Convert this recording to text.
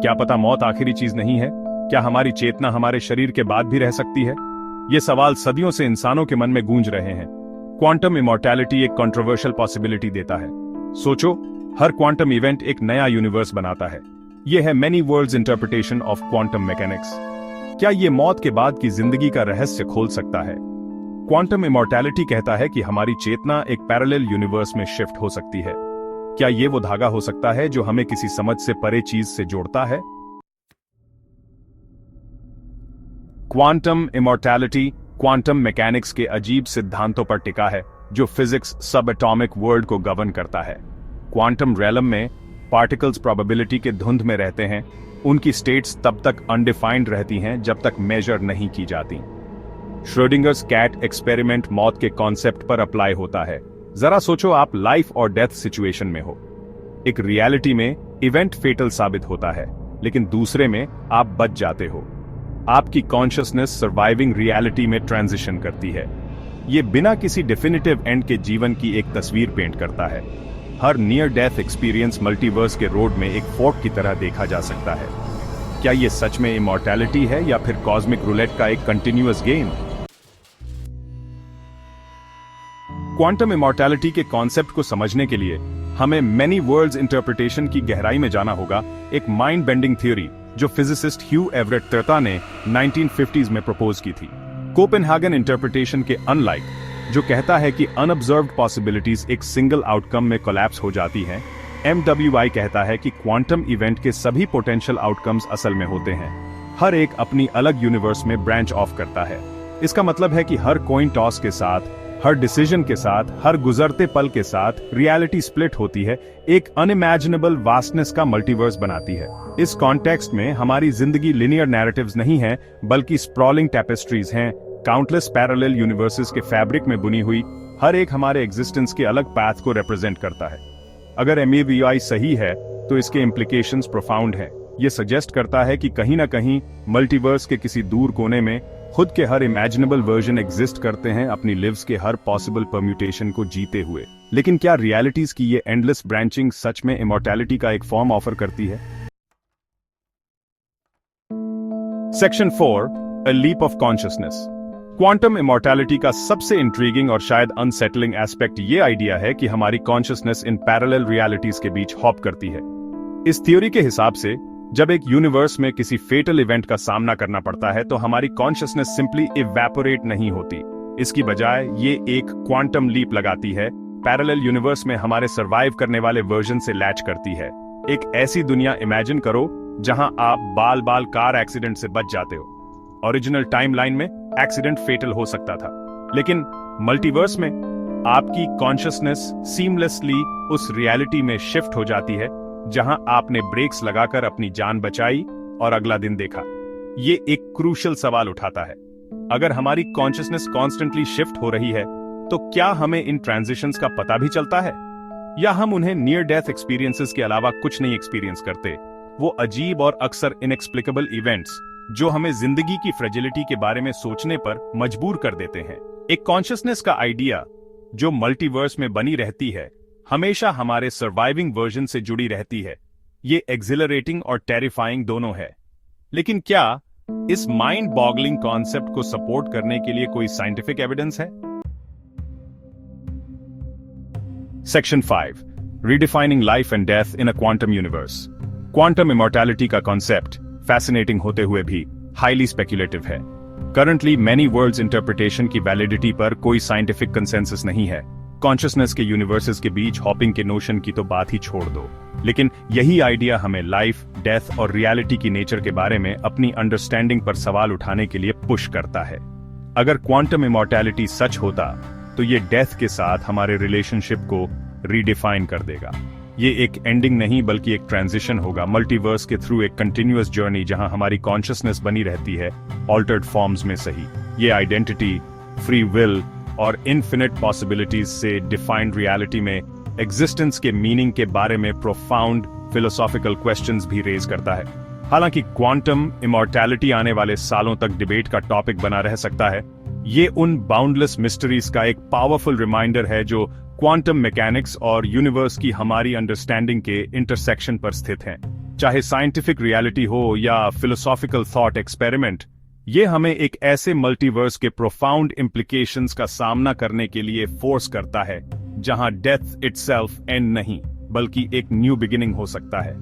क्या पता मौत आखिरी चीज नहीं है? क्या हमारी चेतना हमारे शरीर के बाद भी रह सकती है? ये सवाल सदियों से इंसानों के मन में गूंज रहे हैं। क्वांटम इमॉर्टैलिटी एक कंट्रोवर्शियल पॉसिबिलिटी देता है। सोचो, हर क्वांटम इवेंट एक नया यूनिवर्स बनाता है। यह है many world's interpretation of quantum mechanics. क्या ये मौत के बाद की जिंदगी का रहस्य खोल सकता है? क्वांटम इमॉर्टैलिटी कहता है कि हमारी चेतना एक पैरेलल यूनिवर्स में शिफ्ट हो सकती है। क्या ये वो धागा हो सकता है जो हमें किसी समझ से परे चीज से जोड़ता है? क्वांटम इमॉर्टैलिटी क्वांटम मैकेनिक्स के अजीब सिद्धांतों पर टिका है जो फिजिक्स सब एटॉमिक वर्ल्ड को गवर्न करता है। क्वांटम रेलम में पार्टिकल्स प्रोबेबिलिटी के धुंध में रहते हैं। उनकी स्टेट्स तब तक अनडिफाइंड रहती हैं जब तक मेजर नहीं की जाती। श्रोडिंगर्स कैट एक्सपेरिमेंट मौत के कॉन्सेप्ट पर अप्लाई होता है। जरा सोचो, आप लाइफ और डेथ सिचुएशन में हो। एक रियलिटी में इवेंट फेटल साबित होता है, लेकिन दूसरे में आप बच जाते हो। आपकी कॉन्शियसनेस सर्वाइविंग रियलिटी में ट्रांजिशन करती है। यह बिना किसी डेफिनेटिव एंड के जीवन की एक तस्वीर पेंट करता है। हर नियर डेथ एक्सपीरियंस मल्टीवर्स के रोड में एक फोर्क की तरह देखा जा सकता है। क्या यह सच में इमॉर्टैलिटी है या फिर कॉस्मिक रूलेट का एक कंटिन्यूअस गेम? क्वांटम इमॉर्टैलिटी के कॉन्सेप्ट को समझने के लिए हमें मेनी वर्ल्ड्स इंटरप्रिटेशन की गहराई में जाना होगा। एक माइंड बेंडिंग थ्योरी जो फिजिसिस्ट ह्यू एवरेट तर्ता ने 1950s में प्रपोज की थी। कोपेनहेगन इंटरप्रिटेशन के अनलाइक, जो कहता है कि अनऑब्जर्व्ड पॉसिबिलिटीज एक सिंगल आउटकम में कोलैप्स हो जाती हैं, MWI कहता है कि क्वांटम इवेंट के सभी पोटेंशियल आउटकम्स असल में होते हैं। हर एक अपनी अलग यूनिवर्स में ब्रांच ऑफ करता है। इसका मतलब है कि हर कॉइन टॉस के साथ, हर डिसीजन के साथ, हर गुजरते पल के साथ रियलिटी स्प्लिट होती है, एक अनइमेजिनेबल वास्टनेस का मल्टीवर्स बनाती है। इस कॉन्टेक्स्ट में हमारी जिंदगी लिनियर नैरेटिव्स नहीं है, बल्कि स्प्रॉलिंग टैपेस्ट्रीज हैं, काउंटलेस पैरेलल यूनिवर्सेस के फैब्रिक में बुनी हुई। हर एक हमारे एग्जिस्टेंस के अलग पाथ को रिप्रेजेंट करता है। अगर MAVI सही है तो इसके इम्प्लीकेशंस प्रोफाउंड हैं। ये सजेस्ट करता है कि कहीं ना कहीं मल्टीवर्स के किसी दूर कोने में खुद के हर इमेजिनेबल वर्जन एग्जिस्ट करते हैं, अपनी लिव्स के हर पॉसिबल परम्यूटेशन को जीते हुए। लेकिन क्या रियलिटीज की ये एंडलेस ब्रांचिंग सच में इमॉर्टैलिटी का एक फॉर्म ऑफर करती है? Section 4, a leap of consciousness. Quantum immortality का सबसे इंट्रीगिंग और शायद अनसेटलिंग एस्पेक्ट ये आइडिया है कि हमारी कॉन्शियसनेस इन पैरेलल रियलिटीज के बीच हॉप करती है। इस थ्योरी के हिसाब से जब एक यूनिवर्स में किसी फेटल इवेंट का सामना करना पड़ता है तो हमारी कॉन्शियसनेस सिंपली इवैपोरेट नहीं होती। इसकी बजाय ये एक क्वांटम लीप लगाती है, पैरेलल यूनिवर्स में हमारे सर्वाइव करने वाले वर्जन से लैच करती है। एक ऐसी दुनिया इमेजिन करो जहां आप बाल बाल कार एक्सीडेंट से बच जाते हो। ओरिजिनल टाइमलाइन में एक्सीडेंट फेटल हो सकता था, लेकिन मल्टीवर्स में आपकी कॉन्शियसनेस सीमलेसली उस रियलिटी में शिफ्ट हो जाती है जहां आपने ब्रेक्स लगाकर अपनी जान बचाई और अगला दिन देखा। ये एक क्रूशियल सवाल उठाता है। अगर हमारी कॉन्शियसनेस कॉन्स्टेंटली शिफ्ट हो रही है तो क्या हमें इन ट्रांजिशंस का पता भी चलता है, या हम उन्हें नियर डेथ एक्सपीरियंसेस के अलावा कुछ नहीं एक्सपीरियंस करते? वो अजीब और अक्सर इनएक्सप्लिकेबल इवेंट्स जो हमें जिंदगी की फ्रेजिलिटी के बारे में सोचने पर मजबूर कर देते हैं। एक कॉन्शियसनेस का आइडिया जो मल्टीवर्स में बनी रहती है, हमेशा हमारे सर्वाइविंग वर्जन से जुड़ी रहती है। ये एक्सिलरेटिंग और टेरिफाइंग दोनों है। लेकिन क्या इस माइंड बॉगलिंग कॉन्सेप्ट को सपोर्ट करने के लिए कोई साइंटिफिक एविडेंस है? Section 5, redefining life and death in a quantum universe. Quantum immortality का कॉन्सेप्ट फैसिनेटिंग होते हुए भी हाईली स्पेक्युलेटिव है। करंटली मेनी वर्ल्ड्स इंटरप्रिटेशन की वैलिडिटी पर कोई साइंटिफिक कंसेंसस नहीं है। कॉन्शियसनेस के यूनिवर्सेस के बीच हॉपिंग के नोशन की तो बात ही छोड़ दो, लेकिन यही आइडिया हमें लाइफ, डेथ और रियलिटी की नेचर के बारे में अपनी अंडरस्टैंडिंग पर सवाल उठाने के लिए पुश करता है। अगर क्वांटम इमॉर्टैलिटी सच होता तो ये डेथ के साथ हमारे रिलेशनशिप को रीडिफाइन कर देगा। ये एक एंडिंग नहीं बल्कि एक ट्रांजिशन होगा, मल्टीवर्स के थ्रू एक कंटिन्यूअस जर्नी जहां हमारी कॉन्शियसनेस बनी रहती है, ऑल्टर्ड फॉर्म्स में सही। ये आइडेंटिटी, फ्री विल और इन्फिनिट पॉसिबिलिटीज से डिफाइंड रियलिटी में एग्जिस्टेंस के मीनिंग के बारे में प्रोफाउंड फिलोसॉफिकल क्वेश्चंस भी रेज करता है। हालांकि क्वांटम इमॉर्टैलिटी आने वाले सालों तक डिबेट का टॉपिक बना रह सकता है, ये उन बाउंडलेस मिस्ट्रीज का एक पावरफुल रिमाइंडर है जो क्वांटम मैकेनिक्स और यूनिवर्स की हमारी अंडरस्टैंडिंग के इंटरसेक्शन पर स्थित हैं। चाहे साइंटिफिक रियलिटी हो या फिलोसॉफिकल थॉट एक्सपेरिमेंट, ये हमें एक ऐसे मल्टीवर्स के प्रोफाउंड इम्प्लीकेशंस का सामना करने के लिए फोर्स करता है जहां डेथ इटसेल्फ एंड नहीं बल्कि एक न्यू बिगिनिंग हो सकता है।